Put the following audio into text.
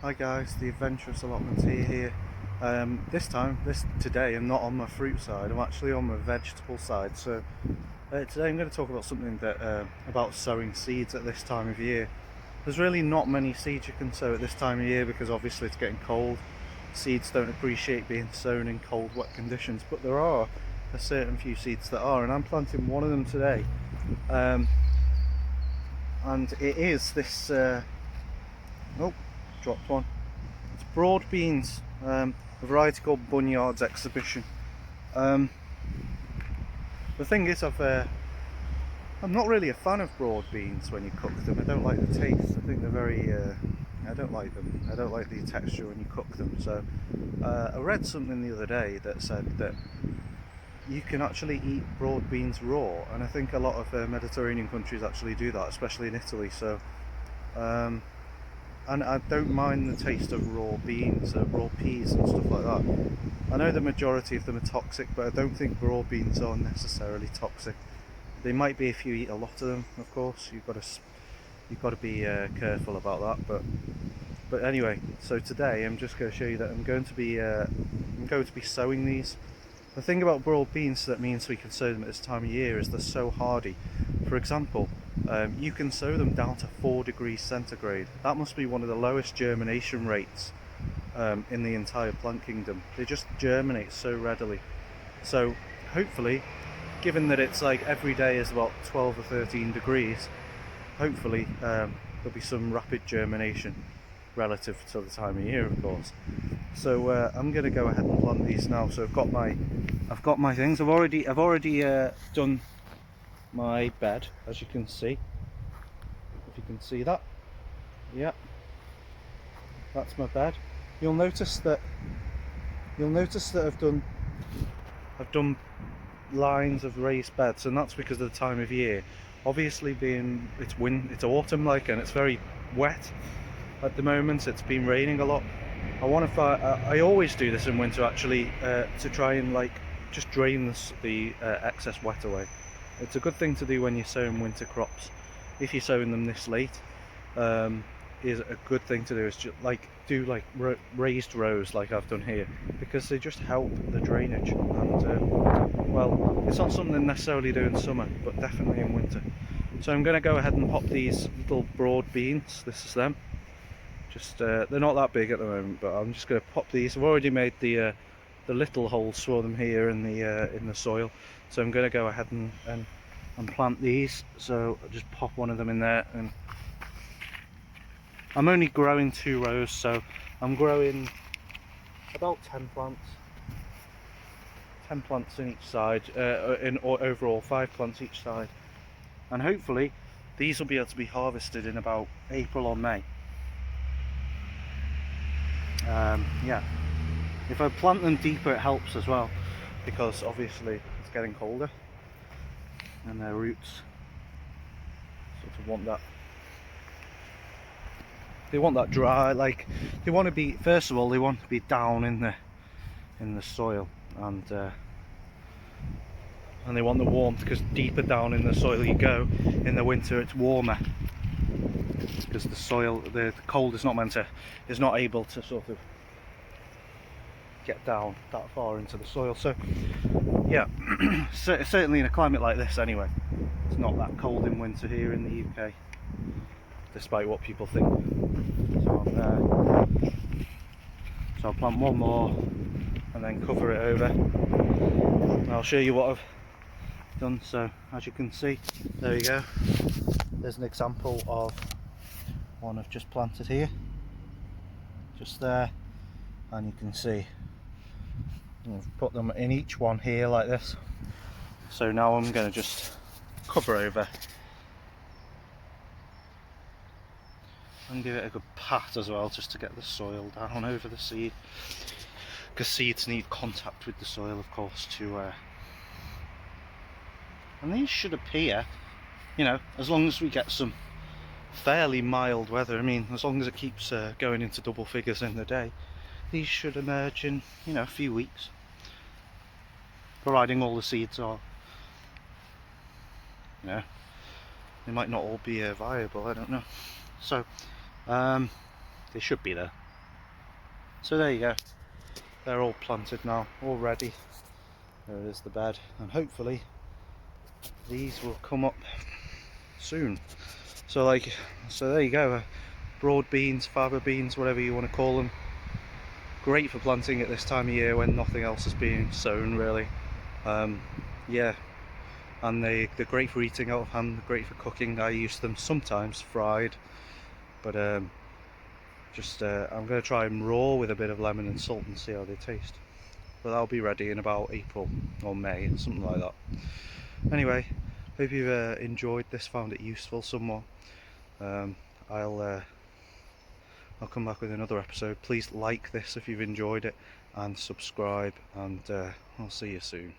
Hi guys, the Adventurous Allotment here. Today I'm not on my fruit side, I'm actually on my vegetable side. So today I'm going to talk about something about sowing seeds at this time of year. There's really not many seeds you can sow at this time of year because obviously it's getting cold. Seeds don't appreciate being sown in cold, wet conditions, but there are a certain few seeds that are, and I'm planting one of them today. And it is this oh, dropped one. It's broad beans, a variety called Bunyard's Exhibition. The thing is, I'm not really a fan of broad beans when you cook them. I don't like the taste. I think they're very. I don't like them. I don't like the texture when you cook them. So I read something the other day that said that you can actually eat broad beans raw, and I think a lot of Mediterranean countries actually do that, especially in Italy. So. And I don't mind the taste of raw beans, raw peas and stuff like that. I know the majority of them are toxic, but I don't think raw beans are necessarily toxic. They might be if you eat a lot of them, of course. You've got to be careful about that. But anyway, so today I'm just going to show you that I'm going to be sowing these. The thing about broad beans that means we can sow them at this time of year is they're so hardy. For example, you can sow them down to 4 degrees centigrade. That must be one of the lowest germination rates in the entire plant kingdom. They just germinate so readily. So hopefully, given that it's like every day is about 12 or 13 degrees, hopefully there'll be some rapid germination relative to the time of year, of course. So I'm going to go ahead and plant these now. So I've got my things. I've already done my bed, as you can see. If you can see that, yeah, that's my bed. You'll notice that I've done lines of raised beds, and that's because of the time of year. Obviously, it's autumn like, and it's very wet at the moment. It's been raining a lot. I always do this in winter actually, to try and just drain the excess wet away. It's a good thing to do when you're sowing winter crops. If you're sowing them this late, is a good thing to do is just do raised rows like I've done here, because they just help the drainage. And well, it's not something necessarily do in summer, but definitely in winter. So I'm going to go ahead and pop these little broad beans. This is them. Just they're not that big at the moment, but I'm just going to pop these. I've already made the little holes for them here in the soil, so I'm going to go ahead and plant these. So I'll just pop one of them in there, and I'm only growing 2 rows, so I'm growing about 10 plants in each side, or overall 5 plants each side, and hopefully these will be able to be harvested in about April or May. Yeah, if I plant them deeper it helps as well, because obviously it's getting colder and their roots sort of want that dry, they want to be, first of all they want to be down in the soil, and they want the warmth, because deeper down in the soil you go in the winter it's warmer, because the soil, the cold is not able to sort of get down that far into the soil. So yeah, certainly in a climate like this anyway, it's not that cold in winter here in the UK, despite what people think. So I'll plant one more and then cover it over, and I'll show you what I've done. So as you can see, there you go, there's an example of one I've just planted here, just there, and you can see I've put them in each one here like this. So now I'm going to just cover over and give it a good pat as well, just to get the soil down over the seed, because seeds need contact with the soil, of course, and these should appear, as long as we get some fairly mild weather. I mean, as long as it keeps going into double figures in the day, these should emerge in a few weeks, providing all the seeds are, they might not all be viable, I don't know. So they should be there. So there you go, they're all planted now, all ready. There is the bed, and hopefully these will come up soon. So there you go, broad beans, fava beans, whatever you want to call them. Great for planting at this time of year when nothing else is being sown really. Yeah, and they're great for eating out of hand, great for cooking. I use them sometimes fried, but I'm going to try them raw with a bit of lemon and salt and see how they taste. But that'll be ready in about April or May, something like that. Anyway, hope you've enjoyed this, found it useful somewhat. um, I'll come back with another episode. Please like this if you've enjoyed it, and subscribe, and I'll see you soon.